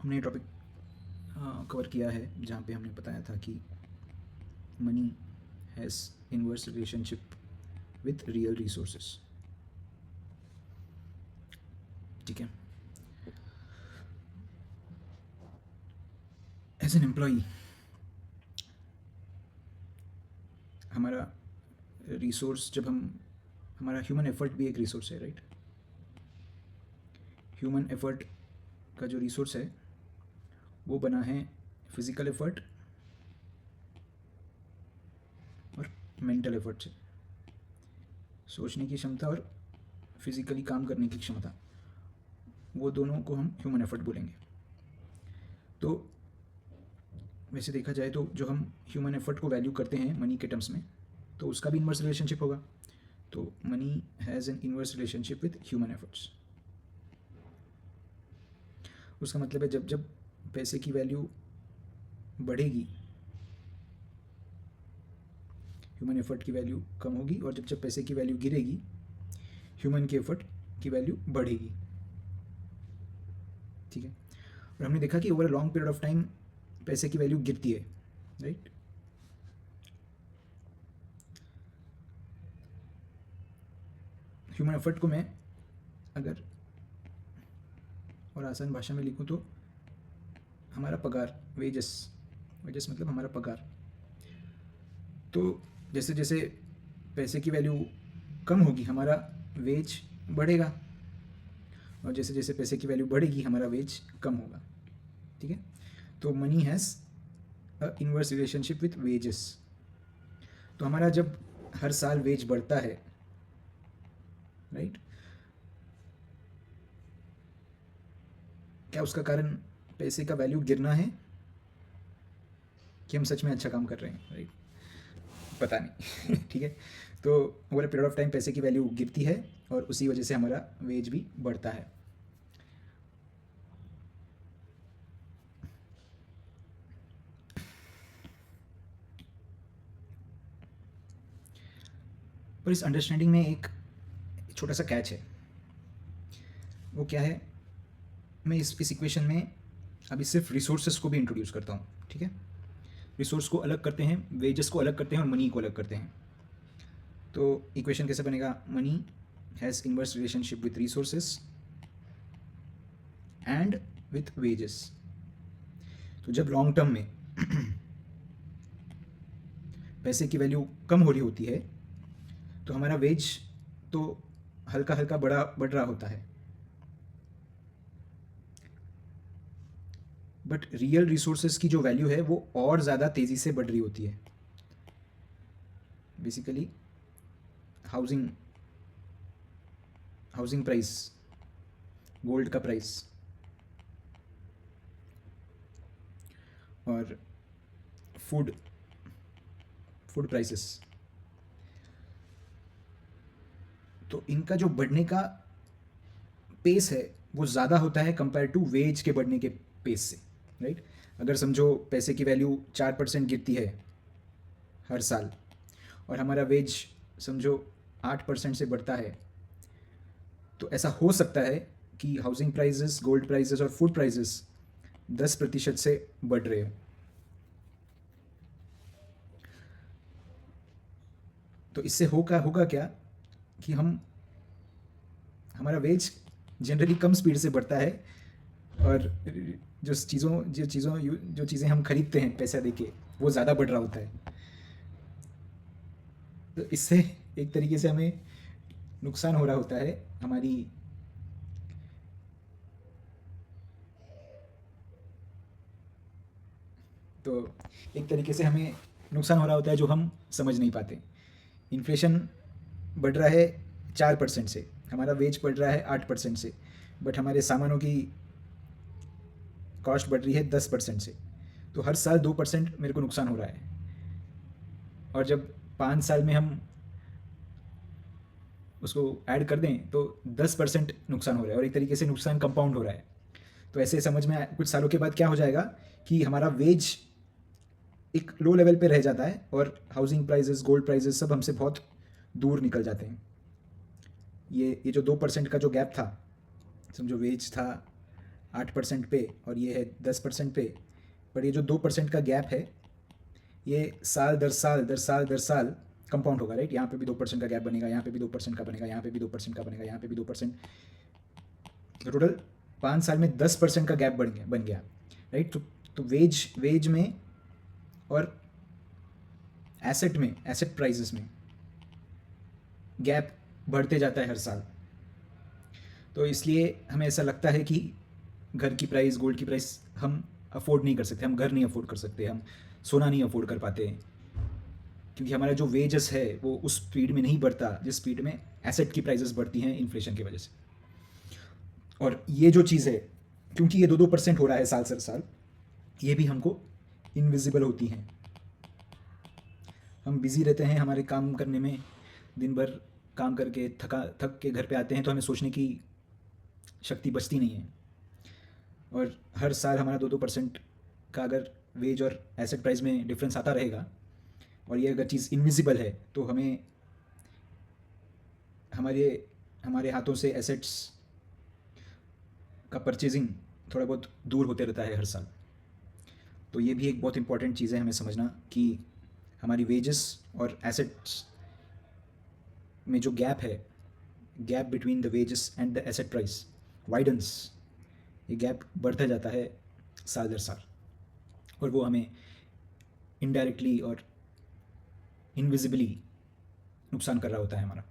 हमने topic cover किया है जहाँ पे हमने बताया था कि money has inverse relationship with real resources. ठीक है, एज एन एम्प्लॉई हमारा रिसोर्स, जब हम हमारा ह्यूमन एफर्ट भी एक रिसोर्स है, राइट। ह्यूमन एफर्ट का जो रिसोर्स है वो बना है फिज़िकल एफर्ट और मेंटल एफर्ट से। सोचने की क्षमता और फिज़िकली काम करने की क्षमता, वो दोनों को हम ह्यूमन एफर्ट बोलेंगे। तो वैसे देखा जाए तो जो हम ह्यूमन एफर्ट को वैल्यू करते हैं मनी के टर्म्स में, तो उसका भी इन्वर्स रिलेशनशिप होगा। तो money has an inverse relationship with human efforts. उसका मतलब है जब जब पैसे की वैल्यू बढ़ेगी, ह्यूमन एफर्ट की वैल्यू कम होगी, और जब जब पैसे की वैल्यू गिरेगी, ह्यूमन की एफर्ट की वैल्यू बढ़ेगी। ठीक है, और हमने देखा कि over a long period of time पैसे की वैल्यू गिरती है, राइट। ह्यूमन एफर्ट को मैं अगर और आसान भाषा में लिखूँ तो हमारा पगार, वेजेस, वेजेस मतलब हमारा पगार। तो जैसे जैसे पैसे की वैल्यू कम होगी हमारा वेज बढ़ेगा, और जैसे जैसे पैसे की वैल्यू बढ़ेगी हमारा वेज कम होगा। ठीक है, तो money has a inverse relationship with wages. तो हमारा जब हर साल वेज बढ़ता है, राइट, क्या उसका कारण पैसे का वैल्यू गिरना है कि हम सच में अच्छा काम कर रहे हैं, राइट? पता नहीं। ठीक है, तो ओवर पीरियड ऑफ टाइम पैसे की वैल्यू गिरती है और उसी वजह से हमारा वेज भी बढ़ता है। पर इस अंडरस्टैंडिंग में एक छोटा सा कैच है। वो क्या है, मैं इस इक्वेशन में अभी सिर्फ रिसोर्सेस को भी इंट्रोड्यूस करता हूँ। ठीक है, रिसोर्स को अलग करते हैं, वेजेस को अलग करते हैं और मनी को अलग करते हैं। तो इक्वेशन कैसे बनेगा, money has inverse relationship with resources and with wages. तो जब लॉन्ग टर्म में पैसे की वैल्यू कम हो रही होती है तो हमारा वेज तो हल्का हल्का बढ़ रहा होता है, बट रियल रिसोर्सेज की जो वैल्यू है वो और ज़्यादा तेज़ी से बढ़ रही होती है। Basically housing housing price, gold का प्राइस और फूड फूड प्राइसेस, तो इनका जो बढ़ने का पेस है वो ज़्यादा होता है कंपेयर टू वेज के बढ़ने के पेस से, राइट। अगर समझो पैसे की वैल्यू 4% गिरती है हर साल और हमारा वेज समझो 8% से बढ़ता है, तो ऐसा हो सकता है कि हाउसिंग प्राइजेस, गोल्ड प्राइजेस और फूड प्राइजेस 10% से बढ़ रहे हो। तो इससे होगा क्या कि हमारा वेज जनरली कम स्पीड से बढ़ता है, और जो चीज़ें हम खरीदते हैं पैसा देके वो ज़्यादा बढ़ रहा होता है। तो इससे एक तरीके से हमें नुकसान हो रहा होता है, हमारी तो एक तरीके से हमें नुकसान हो रहा होता है जो हम समझ नहीं पाते। इन्फ्लेशन बढ़ रहा है 4% से, हमारा वेज बढ़ रहा है 8% से, बट हमारे सामानों की कॉस्ट बढ़ रही है 10% से। तो हर साल 2% मेरे को नुकसान हो रहा है, और जब 5 साल में हम उसको ऐड कर दें तो 10% नुकसान हो रहा है, और एक तरीके से नुकसान कंपाउंड हो रहा है। तो ऐसे समझ में कुछ सालों के बाद क्या हो जाएगा कि हमारा वेज एक लो लेवल पे रह जाता है और हाउसिंग प्राइजेस, गोल्ड प्राइजेस सब हमसे बहुत दूर निकल जाते हैं। ये जो 2% का जो गैप था, समझो वेज था 8% पे और ये है 10% पे, पर ये जो 2% का गैप है ये साल दर साल दर साल दर साल कंपाउंड होगा, राइट। यहाँ पे भी 2% का गैप बनेगा, यहाँ पे भी 2% का बनेगा, यहाँ पे भी 2% का बनेगा, यहाँ पे भी 2%। टोटल 5 साल में 10% का गैप बन गया, राइट। तो वेज में और एसेट प्राइजेस में गैप बढ़ते जाता है हर साल। तो इसलिए हमें ऐसा लगता है कि घर की प्राइस, गोल्ड की प्राइस हम अफोर्ड नहीं कर सकते, हम घर नहीं अफोर्ड कर सकते, हम सोना नहीं अफोर्ड कर पाते, क्योंकि हमारा जो वेजेस है वो उस स्पीड में नहीं बढ़ता जिस स्पीड में एसेट की प्राइसेस बढ़ती हैं इन्फ्लेशन की वजह से। और ये जो चीज़ है, क्योंकि ये 2-2% हो रहा है साल सर साल, ये भी हमको इनविजिबल होती हैं। हम बिज़ी रहते हैं हमारे काम करने में, दिन भर काम करके थक के घर पे आते हैं तो हमें सोचने की शक्ति बचती नहीं है। और हर साल हमारा 2-2% का अगर वेज और एसेट प्राइस में डिफरेंस आता रहेगा और ये अगर चीज़ इनविजिबल है तो हमें हमारे हमारे हाथों से एसेट्स का परचेजिंग थोड़ा बहुत दूर होते रहता है हर साल। तो ये भी एक बहुत इंपॉर्टेंट चीज़ है हमें समझना कि हमारी वेजेस और एसेट्स में जो गैप है, gap between the wages and the asset price widens, ये गैप बढ़ता जाता है साल दर साल, और वो हमें इनडायरेक्टली और इनविजिबली नुकसान कर रहा होता है हमारा।